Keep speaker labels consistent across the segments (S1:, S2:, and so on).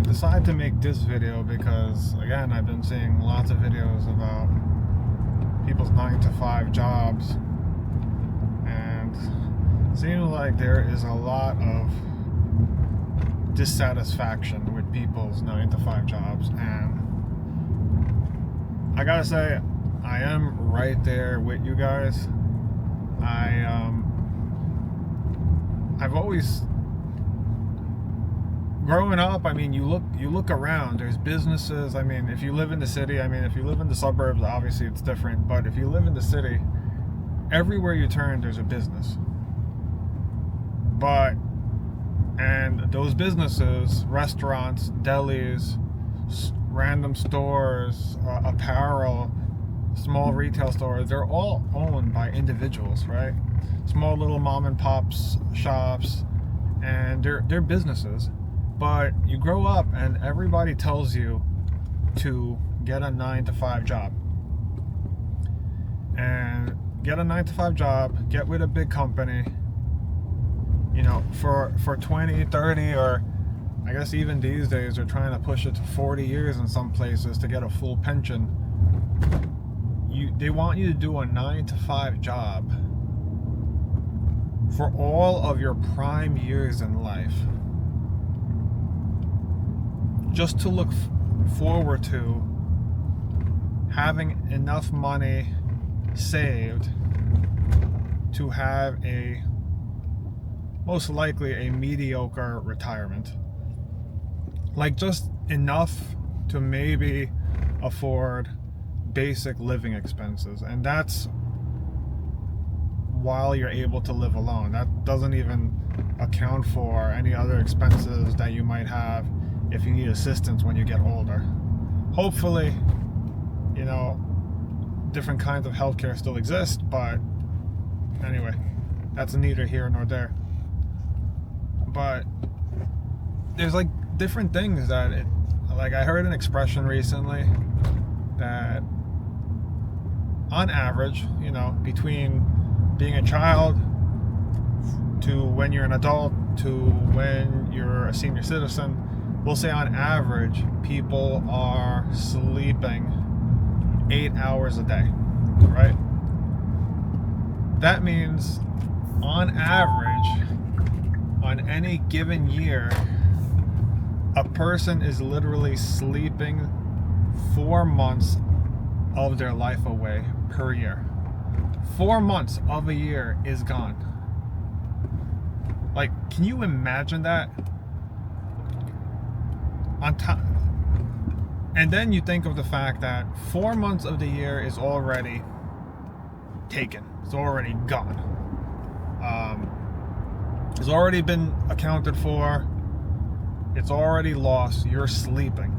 S1: decided to make this video because, again, I've been seeing lots of videos about people's 9 to 5 jobs, and it seems like there is a lot of dissatisfaction with people's 9 to 5 jobs. And I gotta say, I am right there with you guys. I've always, growing up, I mean, you look around, there's businesses. I mean, if you live in the city, I mean, if you live in the suburbs, obviously it's different, but if you live in the city, everywhere you turn there's a business. And those businesses, restaurants, delis, random stores, apparel, small retail stores, they're all owned by individuals, right? Small little mom and pops shops, and they're businesses. But you grow up and everybody tells you to get a 9 to 5 job. And get a 9 to 5 job, get with a big company, you know, for 20, 30, or I guess even these days they're trying to push it to 40 years in some places to get a full pension. They want you to do a 9 to 5 job for all of your prime years in life, just to look forward to having enough money saved to have most likely a mediocre retirement. Like, just enough to maybe afford basic living expenses, and that's while you're able to live alone. That doesn't even account for any other expenses that you might have if you need assistance when you get older. Hopefully, you know, different kinds of healthcare still exist, but anyway, that's neither here nor there. But there's like different things that like I heard an expression recently that on average, you know, between being a child to when you're an adult to when you're a senior citizen, we'll say on average people are sleeping 8 hours a day, right? That means on average, on any given year, a person is literally sleeping 4 months of their life away per year. 4 months of a year is gone. Like, can you imagine that? On top, and then you think of the fact that 4 months of the year is already taken. It's already gone. It's already been accounted for. It's already lost. You're sleeping.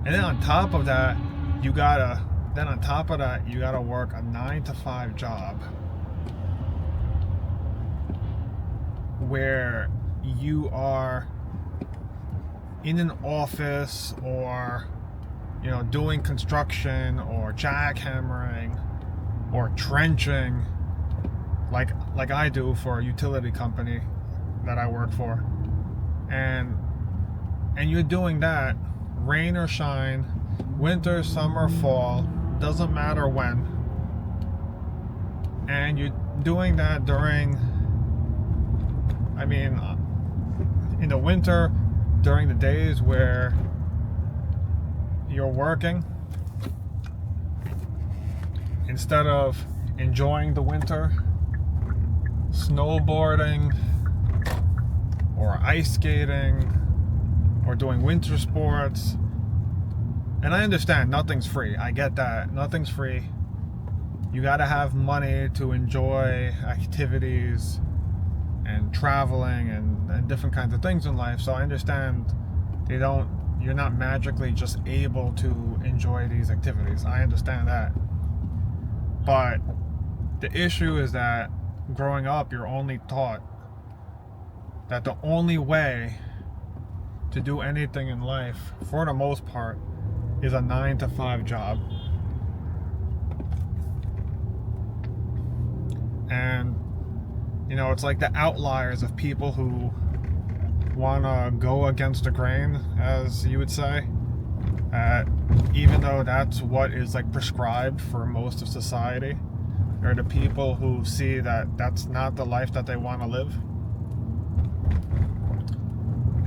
S1: And then on top of that, you gotta work a 9 to 5 job where you are in an office, or, you know, doing construction or jackhammering or trenching, like I do for a utility company that I work for, and you're doing that rain or shine, winter, summer, fall, doesn't matter when, and you're doing that during, I mean, in the winter, during the days where you're working, instead of enjoying the winter, snowboarding or ice skating or doing winter sports. And I understand nothing's free. I get that. Nothing's free. You gotta have money to enjoy activities and traveling and different kinds of things in life. So I understand you're not magically just able to enjoy these activities. I understand that. But the issue is that growing up, you're only taught that the only way to do anything in life, for the most part, is a 9 to 5 job. And, you know, it's like the outliers of people who want to go against the grain, as you would say, even though that's what is like prescribed for most of society, or the people who see that that's not the life that they want to live.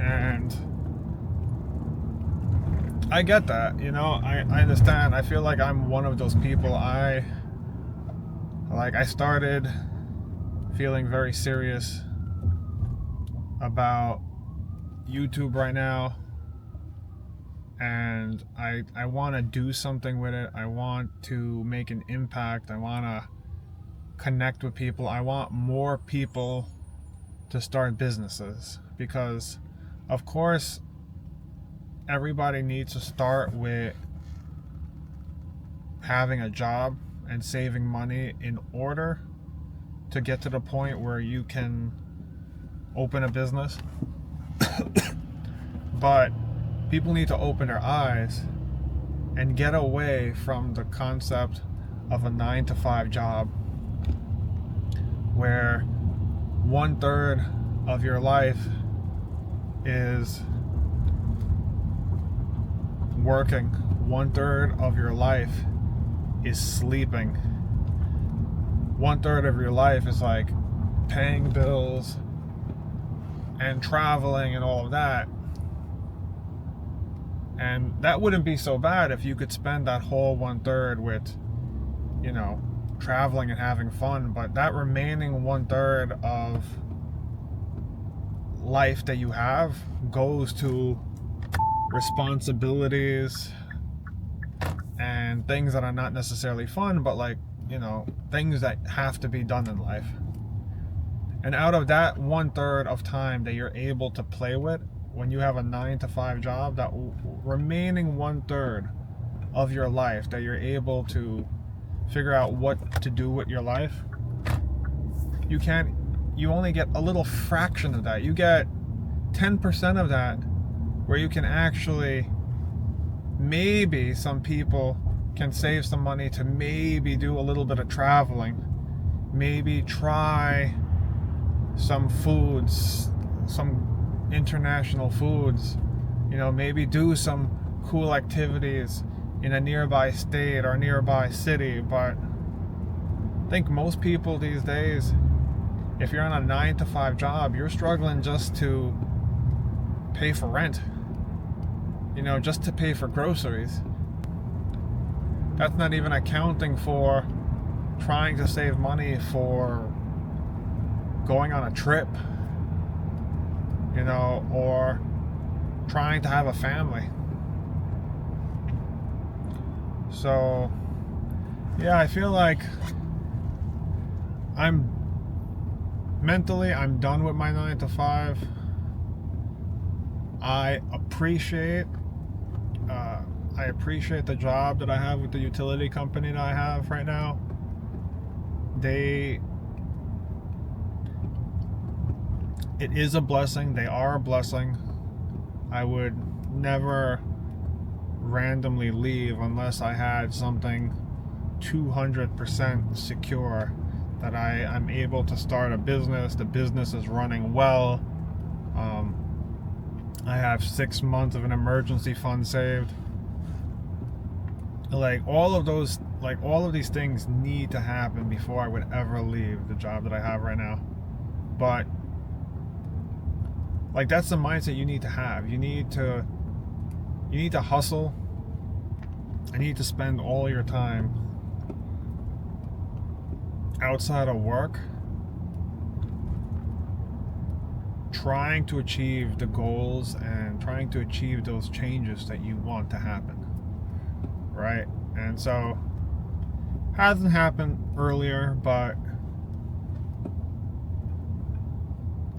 S1: And I get that, you know, I understand. I feel like I'm one of those people. I started feeling very serious about YouTube right now, and I want to do something with it. I want to make an impact. I want to connect with people. I want more people to start businesses, because of course everybody needs to start with having a job and saving money in order to get to the point where you can open a business. But people need to open their eyes and get away from the concept of a 9-to-5 job where 1/3 of your life is working, 1/3 of your life is sleeping, 1/3 of your life is like paying bills and traveling and all of that. And that wouldn't be so bad if you could spend that whole 1/3 with, you know, traveling and having fun. But that remaining 1/3 of life that you have goes to responsibilities and things that are not necessarily fun, but like, you know, things that have to be done in life. And out of that 1/3 of time that you're able to play with when you have a 9-to-5 job, that remaining 1/3 of your life that you're able to figure out what to do with your life, you only get a little fraction of that. You get 10% of that, where you can actually, maybe some people can save some money to maybe do a little bit of traveling, maybe try some foods, some international foods, you know, maybe do some cool activities in a nearby state or nearby city. But I think most people these days, if you're on a 9-to-5 job, you're struggling just to pay for rent, you know, just to pay for groceries. That's not even accounting for trying to save money for going on a trip, you know, or trying to have a family. So yeah, I feel like I'm done with my 9-to-5. I appreciate the job that I have with the utility company that I have right now. It is a blessing. They are a blessing. I would never randomly leave unless I had something 200% secure, that I'm able to start a business. The business is running well. I have 6 months of an emergency fund saved. Like all of these things need to happen before I would ever leave the job that I have right now. But like, that's the mindset you need to have. You need to hustle. You need to spend all your time outside of work trying to achieve the goals and trying to achieve those changes that you want to happen, right? And so, hasn't happened earlier, but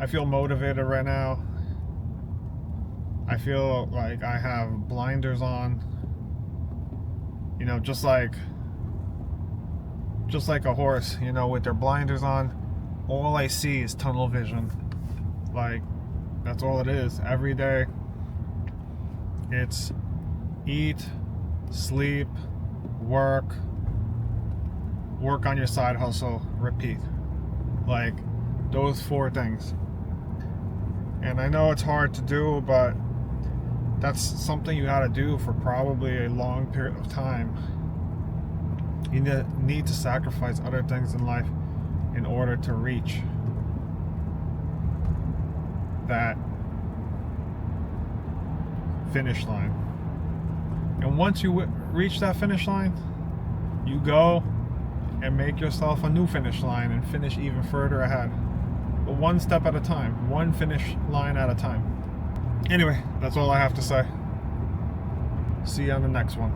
S1: I feel motivated right now. I feel like I have blinders on, you know, just like a horse, you know, with their blinders on. All I see is tunnel vision. Like, that's all it is. Every day, it's eat, sleep, work on your side hustle, repeat. Like, those 4 things. And I know it's hard to do, but that's something you got to do for probably a long period of time. You need to sacrifice other things in life in order to reach that finish line. And once you reach that finish line, you go and make yourself a new finish line and finish even further ahead. But one step at a time, one finish line at a time. Anyway, that's all I have to say. See you on the next one.